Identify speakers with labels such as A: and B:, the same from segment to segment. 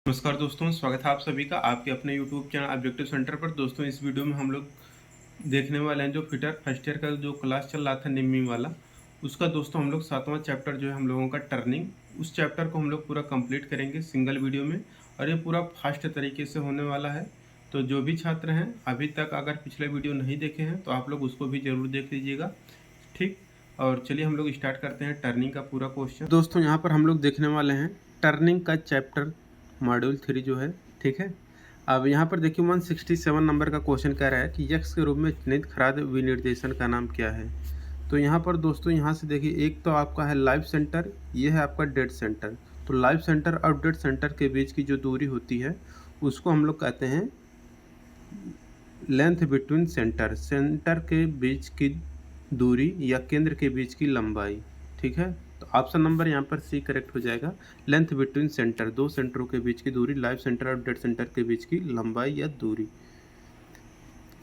A: नमस्कार दोस्तों, स्वागत है आप सभी का आपके अपने यूट्यूब चैनल ऑब्जेक्टिव सेंटर पर। दोस्तों, इस वीडियो में हम लोग देखने वाले हैं जो फिटर फर्स्ट ईयर का जो क्लास चल रहा था निम्मी वाला, उसका दोस्तों हम लोग 7वां चैप्टर जो है हम लोगों का टर्निंग, उस चैप्टर को हम लोग पूरा कंप्लीट करेंगे सिंगल वीडियो में। और ये पूरा फास्ट तरीके से होने वाला है। तो जो भी छात्र हैं अभी तक अगर पिछले वीडियो नहीं देखे हैं तो आप लोग उसको भी ज़रूर देख लीजिएगा, ठीक। और चलिए हम लोग स्टार्ट करते हैं टर्निंग का पूरा क्वेश्चन। दोस्तों, यहाँ पर हम लोग देखने वाले हैं टर्निंग का चैप्टर मॉड्यूल 3 जो है, ठीक है। अब यहाँ पर देखिए 167 नंबर का क्वेश्चन कह रहा है कि यक्स के रूप में चिन्हित खराद विनिर्देशन का नाम क्या है। तो यहाँ पर दोस्तों यहाँ से देखिए, एक तो आपका है लाइव सेंटर, ये है आपका डेड सेंटर। तो लाइव सेंटर और डेड सेंटर के बीच की जो दूरी होती है उसको हम लोग कहते हैं लेंथ बिटवीन सेंटर। सेंटर के बीच की दूरी या केंद्र के बीच की लंबाई, ठीक है। तो ऑप्शन नंबर यहाँ पर सी करेक्ट हो जाएगा। लेंथ बिटवीन सेंटर, दो सेंटरों के बीच की दूरी, लाइव सेंटर और डेड सेंटर के बीच की लंबाई या दूरी।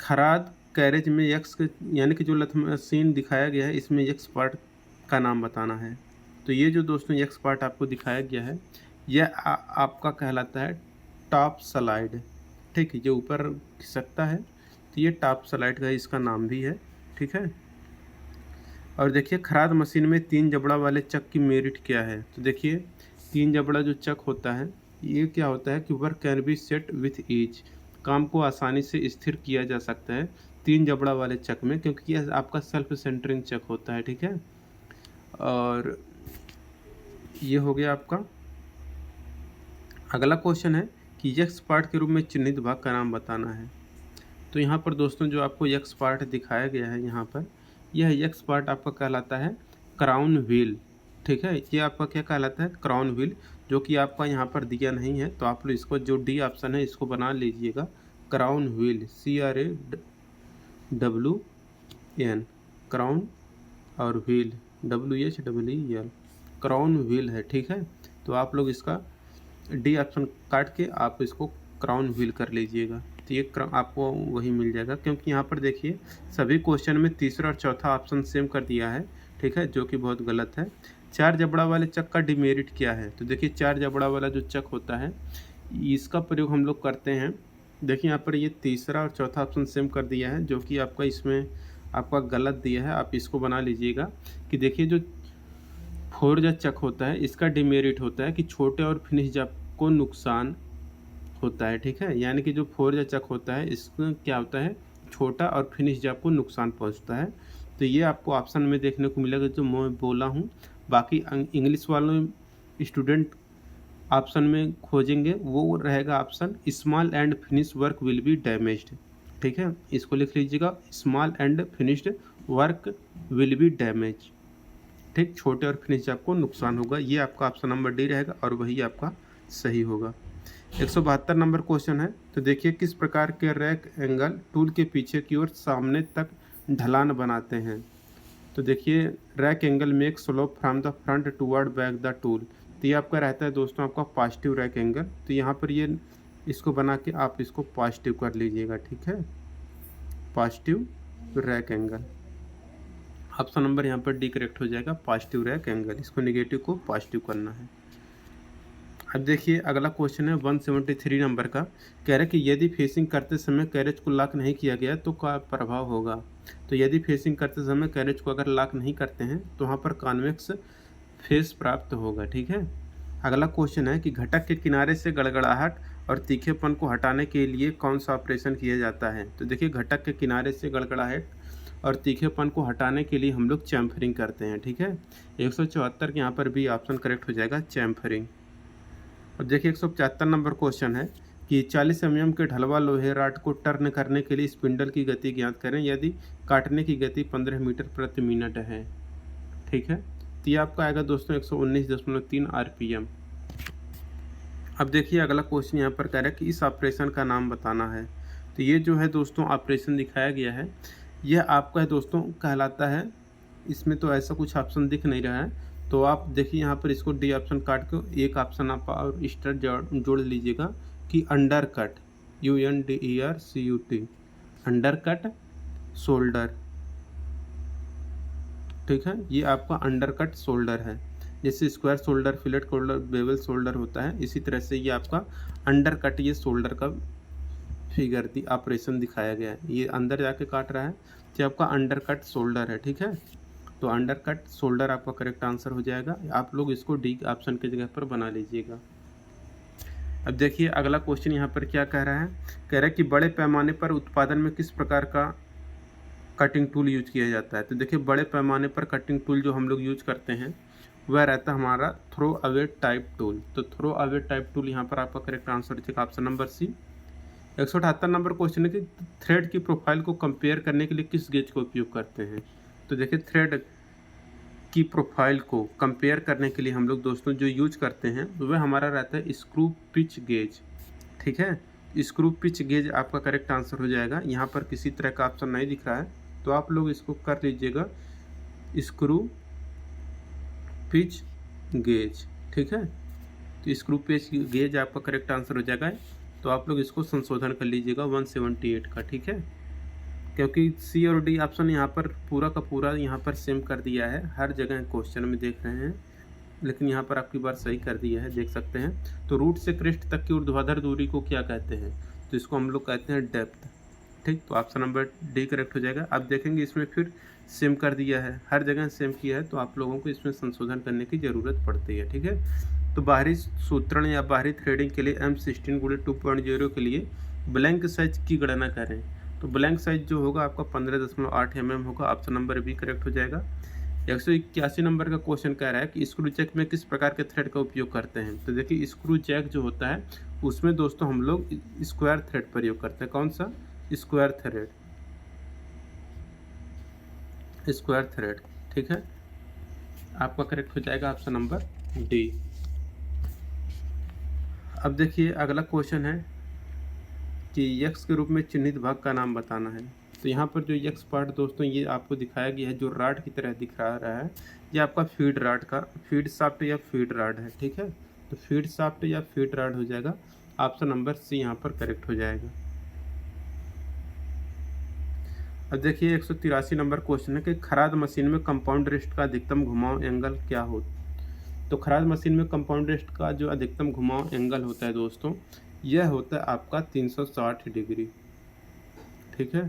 A: खराद कैरेज में यक्स यानी कि जो मशीन दिखाया गया है इसमें यक्स पार्ट का नाम बताना है। तो ये जो दोस्तों यक्स पार्ट आपको दिखाया गया है यह आपका कहलाता है टॉप स्लाइड, ठीक है। जो ऊपर खिसकता है तो ये टॉप स्लाइड का इसका नाम भी है, ठीक है। और देखिए खराद मशीन में 3 जबड़ा वाले चक की मेरिट क्या है। तो देखिए 3 जबड़ा जो चक होता है ये क्या होता है कि work can be set with each, काम को आसानी से स्थिर किया जा सकता है 3 जबड़ा वाले चक में, क्योंकि यह आपका सेल्फ सेंटरिंग चक होता है, ठीक है। और ये हो गया आपका। अगला क्वेश्चन है कि यक्स पार्ट के रूप में चिन्हित भाग का नाम बताना है। तो यहाँ पर दोस्तों जो आपको यक्स पार्ट दिखाया गया है यहाँ पर, यह यक्स पार्ट आपका कहलाता है क्राउन व्हील, ठीक है। ये आपका क्या कहलाता है, क्राउन व्हील, जो कि आपका यहाँ पर दिया नहीं है। तो आप लोग इसको जो डी ऑप्शन है इसको बना लीजिएगा, क्राउन व्हील, CRAWN, क्राउन, और व्हील WHEEL, क्राउन व्हील है, ठीक है। तो आप लोग इसका डी ऑप्शन काट के आप इसको क्राउन व्हील कर लीजिएगा। तो ये आपको वही मिल जाएगा, क्योंकि यहाँ पर देखिए सभी क्वेश्चन में तीसरा और चौथा ऑप्शन सेम कर दिया है, ठीक है, जो कि बहुत गलत है। 4 जबड़ा वाले चक का डिमेरिट क्या है। तो देखिए 4 जबड़ा वाला जो चक होता है इसका प्रयोग हम लोग करते हैं। देखिए यहाँ पर ये तीसरा और चौथा ऑप्शन सेम कर दिया है, जो कि आपका इसमें आपका गलत दिया है। आप इसको बना लीजिएगा कि देखिए जो फोर्जा चक होता है इसका डिमेरिट होता है कि छोटे और फिनिश जब को नुकसान होता है, ठीक है। यानी कि जो फोर्जा चक होता है इसमें क्या होता है, छोटा और फिनिश जब को नुकसान पहुंचता है। तो ये आपको ऑप्शन में देखने को मिलेगा जो मैं बोला हूँ। बाकी इंग्लिश वालों स्टूडेंट ऑप्शन में खोजेंगे वो रहेगा option small and finish work will be damaged, ठीक है। इसको लिख लीजिएगा, small and finished work will be damage, ठीक। छोटे और फिनिश जॉब को नुकसान होगा। ये आपका ऑप्शन नंबर डी रहेगा और वही आपका सही होगा। 172 नंबर क्वेश्चन है। तो देखिए किस प्रकार के रैक एंगल टूल के पीछे की ओर सामने तक ढलान बनाते हैं। तो देखिए rack angle make slope from the front toward back the tool. तो ये आपका रहता है दोस्तों आपका पॉजिटिव रैक एंगल। तो यहाँ पर ये इसको बना के आप इसको पॉजिटिव कर लीजिएगा, ठीक है, positive rack angle. Option number यहाँ पर डी करेक्ट हो जाएगा, पॉजिटिव रैक एंगल। इसको नेगेटिव को पॉजिटिव करना है। अब देखिए अगला क्वेश्चन है 173 नंबर का, कह रहा है कि यदि फेसिंग करते समय कैरेज को लॉक नहीं किया गया तो क्या प्रभाव होगा। तो यदि फेसिंग करते समय कैरेज को अगर लॉक नहीं करते हैं तो वहाँ पर कॉन्वेक्स फेस प्राप्त होगा, ठीक है। अगला क्वेश्चन है कि घटक के किनारे से गड़गड़ाहट और तीखेपन को हटाने के लिए कौन सा ऑपरेशन किया जाता है। तो देखिए घटक के किनारे से गड़गड़ाहट और तीखेपन को हटाने के लिए हम लोग चैम्फरिंग करते हैं, ठीक है। 174 के यहाँ पर भी ऑप्शन करेक्ट हो जाएगा, चैम्फरिंग। और देखिए 175 नंबर क्वेश्चन है कि 40 mm के ढलवा लोहे राड को टर्न करने के लिए स्पिंडल की गति ज्ञात करें यदि काटने की गति 15 मीटर प्रति मिनट है, ठीक है। तो ये आपका आएगा दोस्तों 119.3 RPM। अब देखिए अगला क्वेश्चन यहाँ पर कह रहा है कि इस ऑपरेशन का नाम बताना है। तो ये जो है दोस्तों ऑपरेशन दिखाया गया है यह आपका है दोस्तों कहलाता है, इसमें तो ऐसा कुछ ऑप्शन दिख नहीं रहा है। तो आप देखिए यहाँ पर इसको डी ऑप्शन काट के एक ऑप्शन आप और स्टार जोड़ लीजिएगा कि under cut, UNDERCUT, under cut shoulder, ठीक है। ये आपका अंडर कट शोल्डर है। जैसे square shoulder, fillet shoulder, bevel shoulder होता है, इसी तरह से ये आपका अंडर कट ये शोल्डर का फिगर ऑपरेशन दिखाया गया है। ये अंदर जाके काट रहा है, तो आपका अंडर कट शोल्डर है, ठीक है। तो अंडर कट शोल्डर आपका करेक्ट आंसर हो जाएगा। आप लोग इसको डी ऑप्शन की जगह पर बना लीजिएगा। अब देखिए अगला क्वेश्चन यहाँ पर क्या कह रहा है, कह रहा है कि बड़े पैमाने पर उत्पादन में किस प्रकार का कटिंग टूल यूज किया जाता है। तो देखिए बड़े पैमाने पर कटिंग टूल जो हम लोग यूज करते हैं वह रहता है हमारा थ्रो अवे टाइप टूल। तो थ्रो अवे टाइप टूल यहाँ पर आपका करेक्ट आंसर हो जाएगा option number C. 178 number question है कि थ्रेड की प्रोफाइल को कंपेयर करने के लिए किस गेज का उपयोग करते हैं। तो देखिए थ्रेड की प्रोफाइल को कंपेयर करने के लिए हम लोग दोस्तों जो यूज करते हैं वह हमारा रहता है स्क्रू पिच गेज, ठीक है। स्क्रू पिच गेज आपका करेक्ट आंसर हो जाएगा। यहाँ पर किसी तरह का ऑप्शन नहीं दिख रहा है, तो आप लोग इसको कर लीजिएगा स्क्रू पिच गेज, ठीक है। तो स्क्रू पिच गेज आपका करेक्ट आंसर हो जाएगा। तो आप लोग इसको संशोधन कर लीजिएगा 178 का, ठीक है, क्योंकि सी और डी ऑप्शन यहाँ पर पूरा का पूरा यहाँ पर सेम कर दिया है। हर जगह क्वेश्चन में देख रहे हैं, लेकिन यहाँ पर आपकी बार सही कर दिया है, देख सकते हैं। तो रूट से क्रेस्ट तक की ऊर्ध्वाधर दूरी को क्या कहते हैं। तो इसको हम लोग कहते हैं डेप्थ, ठीक। तो ऑप्शन नंबर डी करेक्ट हो जाएगा। आप देखेंगे इसमें फिर सेम कर दिया है, हर जगह सेम किया है, तो आप लोगों को इसमें संशोधन करने की ज़रूरत पड़ती है, ठीक है। तो बाहरी सूत्रण या बाहरी थ्रेडिंग के लिए M16/2.0 के लिए ब्लैंक साइज की गणना करें। तो ब्लैंक साइज जो होगा आपका 15.8 mm होगा। ऑप्शन नंबर बी करेक्ट हो जाएगा। 181 नंबर का क्वेश्चन कह रहा है कि स्क्रू जैक में किस प्रकार के थ्रेड का उपयोग करते हैं। तो देखिए स्क्रू जैक जो होता है उसमें दोस्तों हम लोग स्क्वायर थ्रेड प्रयोग करते हैं। कौन सा? स्क्वायर थ्रेड, स्क्वायर थ्रेड, ठीक है। आपका करेक्ट हो जाएगा ऑप्शन नंबर डी। अब देखिए अगला क्वेश्चन है कि यक्स के रूप में चिन्हित भाग का नाम बताना है। तो यहाँ पर जो यक्स पार्ट दोस्तों ये आपको दिखाया गया है, जो राड की तरह दिख रहा है, ये आपका फीड राड का फीड शाफ्ट या फीड राड है, ठीक है। तो फीड शाफ्ट या फीड राड हो जाएगा। ऑप्शन नंबर सी यहाँ पर करेक्ट हो जाएगा। अब देखिए 183 नंबर क्वेश्चन है कि खराद मशीन में कंपाउंड रेस्ट का अधिकतम घुमाव एंगल क्या हो। तो खराद मशीन में कंपाउंड रेस्ट का जो अधिकतम घुमाव एंगल होता है दोस्तों, यह होता है आपका 360 डिग्री, ठीक है।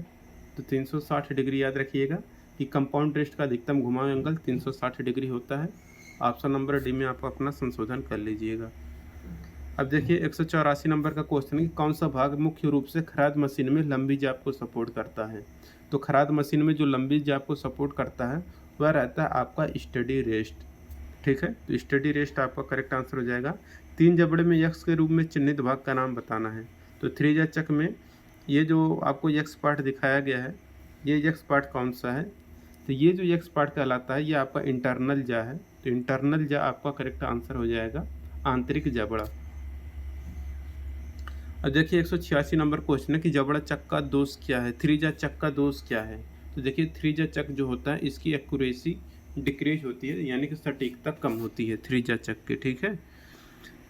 A: तो 360 डिग्री याद रखिएगा कि कंपाउंड रेस्ट का अधिकतम घुमाव एंगल 360 डिग्री होता है। ऑप्शन नंबर डी में आप अपना संशोधन कर लीजिएगा। अब देखिए 184 नंबर का क्वेश्चन है कि कौन सा भाग मुख्य रूप से खराद मशीन में लंबी जाप को सपोर्ट करता है। तो खराद मशीन में जो लंबी जाप को सपोर्ट करता है वह रहता है आपका स्टडी रेस्ट, ठीक है। तो स्टडी रेस्ट आपका करेक्ट आंसर हो जाएगा। 3 जबड़े में यक्स के रूप में चिन्हित भाग का नाम बताना है। तो 3 जा चक में ये जो आपको यक्स पार्ट दिखाया गया है, ये यक्स पार्ट कौन सा है। तो ये जो यक्स पार्ट कहलाता है ये आपका इंटरनल जा है। तो इंटरनल जा आपका करेक्ट आंसर हो जाएगा, आंतरिक जबड़ा। अब देखिए 186 नंबर क्वेश्चन है कि जबड़ा चक का दोष क्या है, 3 जा चक का दोष क्या है। तो देखिए 3 जा चक जो होता है इसकी एक्यूरेसी डिक्रीज होती है, यानी कि सटीकता कम होती है 3 जा चक की, ठीक है।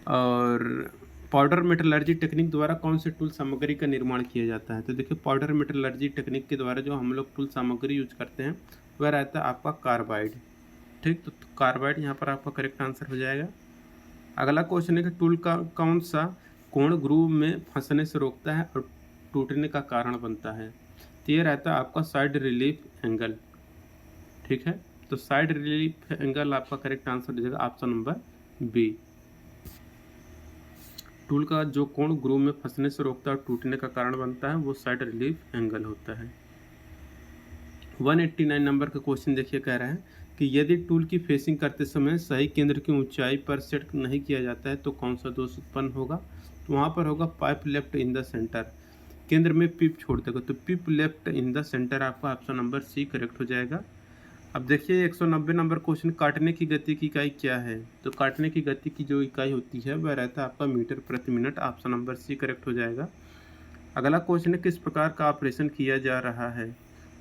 A: और पाउडर मेटलर्जी टेक्निक द्वारा कौन से टूल सामग्री का निर्माण किया जाता है। तो देखिए पाउडर मेटलर्जी टेक्निक के द्वारा जो हम लोग टूल सामग्री यूज करते हैं वह रहता है आपका कार्बाइड, ठीक। तो कार्बाइड यहाँ पर आपका करेक्ट आंसर हो जाएगा। अगला क्वेश्चन है कि टूल का कौन सा कोण ग्रूव में फंसने से रोकता है और टूटने का कारण बनता है। तो ये रहता है आपका साइड रिलीफ एंगल, ठीक है। तो साइड रिलीफ एंगल आपका करेक्ट आंसर हो जाएगा ऑप्शन नंबर बी। टूल का जो कोण ग्रूव में फंसने से रोकता है और टूटने का कारण बनता है वो साइड रिलीफ एंगल होता है। 189 नंबर का क्वेश्चन देखिए कह रहा है कि यदि टूल की फेसिंग करते समय सही केंद्र की ऊंचाई पर सेट नहीं किया जाता है तो कौन सा दोष उत्पन्न होगा। तो वहाँ पर होगा pipe left in the centre, केंद्र में पिप छोड़ देगा। तो पिप लेफ्ट इन द सेंटर आपका ऑप्शन नंबर सी करेक्ट हो जाएगा। अब देखिए 190 नंबर क्वेश्चन, काटने की गति की इकाई क्या है। तो काटने की गति की जो इकाई होती है वह रहता है आपका मीटर प्रति मिनट। ऑप्शन नंबर सी करेक्ट हो जाएगा। अगला क्वेश्चन है किस प्रकार का ऑपरेशन किया जा रहा है।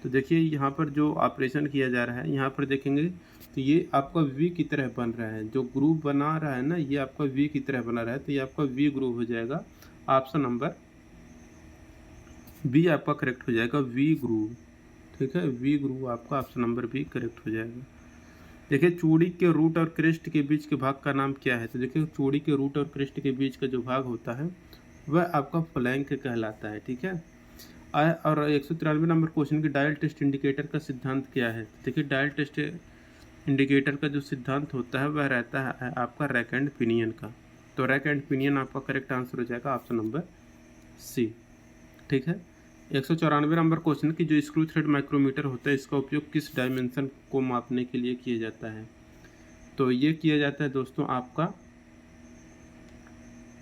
A: तो देखिए यहाँ पर जो ऑपरेशन किया जा रहा है, यहाँ पर देखेंगे तो ये आपका वी की तरह बन रहा है, जो ग्रूव बना रहा है ना ये आपका वी की तरह बना रहा है, तो ये आपका वी ग्रूव हो जाएगा। ऑप्शन नंबर बी आपका करेक्ट हो जाएगा, वी ग्रूव, ठीक है। वी ग्रूव आपका ऑप्शन नंबर बी करेक्ट हो जाएगा। देखिए चूड़ी के रूट और क्रेस्ट के बीच के भाग का नाम क्या है? तो देखिए चूड़ी के रूट और क्रेस्ट के बीच का जो भाग होता है वह आपका फ्लैंक कहलाता है, ठीक है। और 193 नंबर क्वेश्चन की डायल टेस्ट इंडिकेटर का सिद्धांत क्या है? तो देखिए डायल टेस्ट इंडिकेटर का जो सिद्धांत होता है वह रहता है आपका रैक एंड पिनियन का। तो रैक एंड पिनियन आपका करेक्ट आंसर हो जाएगा ऑप्शन नंबर सी, ठीक है। 194 नंबर क्वेश्चन की जो स्क्रू थ्रेड माइक्रोमीटर होता है इसका उपयोग किस डायमेंशन को मापने के लिए किया जाता है? तो ये किया जाता है दोस्तों आपका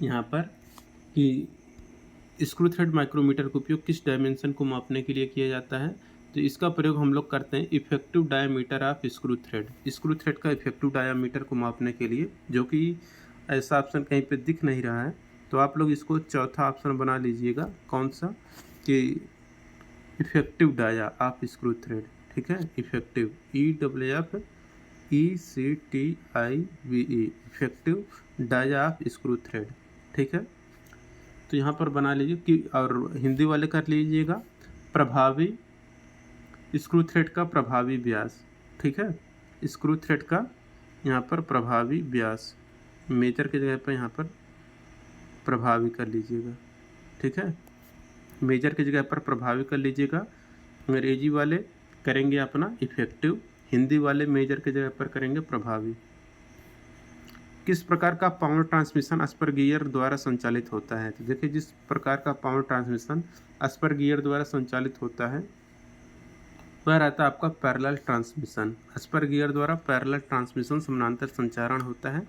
A: यहाँ पर कि स्क्रू थ्रेड माइक्रोमीटर का उपयोग किस डायमेंशन को मापने के लिए किया जाता है? तो इसका प्रयोग हम लोग करते हैं effective diameter of screw thread का इफेक्टिव डायमीटर को मापने के लिए, जो कि ऐसा ऑप्शन कहीं पे दिख नहीं रहा है। तो आप लोग इसको चौथा ऑप्शन बना लीजिएगा, कौन सा, कि effective dia of screw thread, ठीक है। Effective EFFECTIVE effective dia of screw thread, ठीक है। तो यहाँ पर बना लीजिए कि, और हिंदी वाले कर लीजिएगा प्रभावी स्क्रू थ्रेड का प्रभावी व्यास, ठीक है। स्क्रू थ्रेड का यहाँ पर प्रभावी व्यास, मेजर की जगह पर यहाँ पर प्रभावी कर लीजिएगा, ठीक है। मेजर की जगह पर प्रभावी कर लीजिएगा। अंग्रेजी वाले करेंगे अपना इफेक्टिव, हिंदी वाले मेजर की जगह पर करेंगे प्रभावी। किस प्रकार का पावर ट्रांसमिशन स्पर गियर द्वारा संचालित होता है? तो देखिए जिस प्रकार का पावर ट्रांसमिशन स्पर गियर द्वारा संचालित होता है वह रहता है आपका पैरेलल ट्रांसमिशन। स्पर गियर द्वारा पैरेलल ट्रांसमिशन समानांतर संचारण होता है।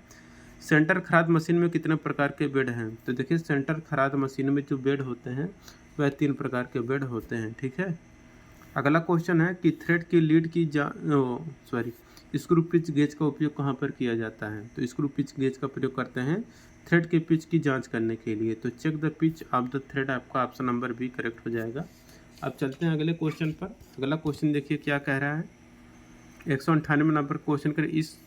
A: सेंटर खराद मशीन में कितने प्रकार के बेड हैं? तो देखिए सेंटर खराद मशीन में जो बेड होते हैं वह 3 प्रकार के बेड होते हैं, ठीक है। अगला क्वेश्चन है कि थ्रेड की लीड की स्क्रू पिच गेज का उपयोग कहाँ पर किया जाता है? तो स्क्रू पिच गेज का प्रयोग करते हैं थ्रेड के पिच की जांच करने के लिए। तो check the pitch of the thread आपका ऑप्शन नंबर बी करेक्ट हो जाएगा। अब चलते हैं अगले क्वेश्चन पर। अगला क्वेश्चन देखिए क्या कह रहा है। 198 नंबर क्वेश्चन कर इस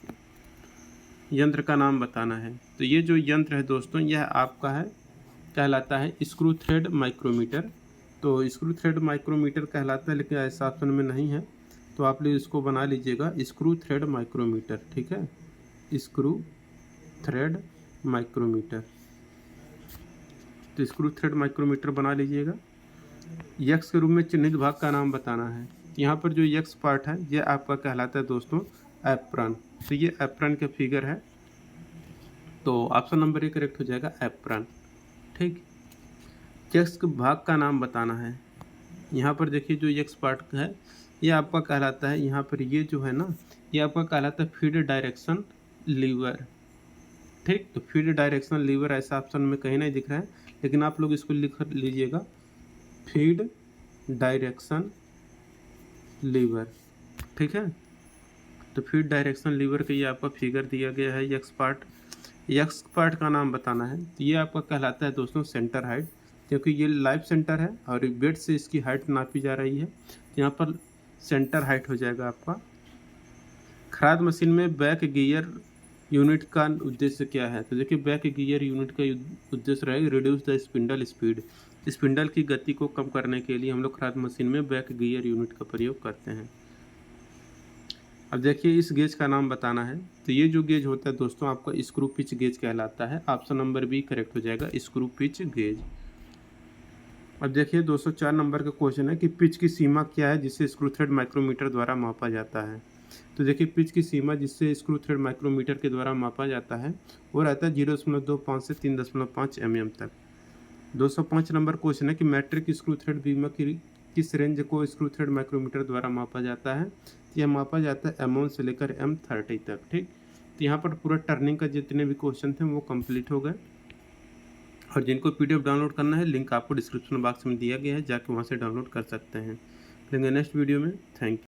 A: यंत्र का नाम बताना है। तो ये जो यंत्र है दोस्तों यह आपका है कहलाता है स्क्रू थ्रेड माइक्रोमीटर। तो स्क्रू थ्रेड माइक्रोमीटर कहलाता है, लेकिन ऐसा ऑप्शन में नहीं है, तो आप लोग इसको बना लीजिएगा स्क्रू थ्रेड माइक्रोमीटर, ठीक है। स्क्रू थ्रेड माइक्रोमीटर, तो स्क्रू थ्रेड माइक्रोमीटर बना लीजिएगा। यक्स के रूप में चिन्हित भाग का नाम बताना है। यहाँ पर जो यक्स पार्ट है यह आपका कहलाता है दोस्तों एप्रन। तो ये एप्रन का फिगर है, तो ऑप्शन नंबर ए करेक्ट हो जाएगा एप्रन, ठीक। यक्स के भाग का नाम बताना है। यहाँ पर देखिए जो यक्स पार्ट है ये आपका कहलाता है, यहाँ पर ये जो है ना ये आपका कहलाता है फीड डायरेक्शन लीवर, ठीक। तो फीड डायरेक्शन लीवर ऐसा ऑप्शन में कहीं नहीं दिख रहा है, लेकिन आप लोग इसको लिख लीजिएगा फीड डायरेक्शन लीवर, ठीक है। तो फीड डायरेक्शन लीवर का ये आपका फिगर दिया गया है। यक्स पार्ट का नाम बताना है। तो ये आपका कहलाता है दोस्तों सेंटर हाइट, क्योंकि ये लाइव सेंटर है और बेड से इसकी हाइट नापी जा रही है। तो यहाँ पर सेंटर हाइट हो जाएगा आपका। खराद मशीन में बैक गियर यूनिट का उद्देश्य क्या है? तो देखिए बैक गियर यूनिट का उद्देश्य रहेगा reduce the spindle speed. Spindle की गति को कम करने के लिए हम लोग खराद मशीन में बैक गियर यूनिट का प्रयोग करते हैं। अब देखिए इस गेज का नाम बताना है। तो ये जो गेज होता है दोस्तों आपका स्क्रू पिच गेज कहलाता है। ऑप्शन नंबर बी करेक्ट हो जाएगा स्क्रू पिच गेज। अब देखिए 204 नंबर का क्वेश्चन है कि पिच की सीमा क्या है जिसे स्क्रू थ्रेड माइक्रोमीटर द्वारा मापा जाता है? तो देखिए पिच की सीमा जिससे स्क्रू थ्रेड माइक्रोमीटर के द्वारा मापा जाता है वो रहता है 0.25 से 3.5 mm तक। 205 नंबर क्वेश्चन है कि मैट्रिक स्क्रू थ्रेड बीमा की किस रेंज को स्क्रू थ्रेड माइक्रोमीटर द्वारा मापा जाता है? यह मापा जाता है M1 से लेकर M30 तक, ठीक। तो यहाँ पर पूरा टर्निंग का जितने भी क्वेश्चन थे वो कंप्लीट हो गए, और जिनको PDF डाउनलोड करना है लिंक आपको डिस्क्रिप्शन बॉक्स में दिया गया है, जाके वहाँ से डाउनलोड कर सकते हैं। मिलेंगे नेक्स्ट वीडियो में। Thank you.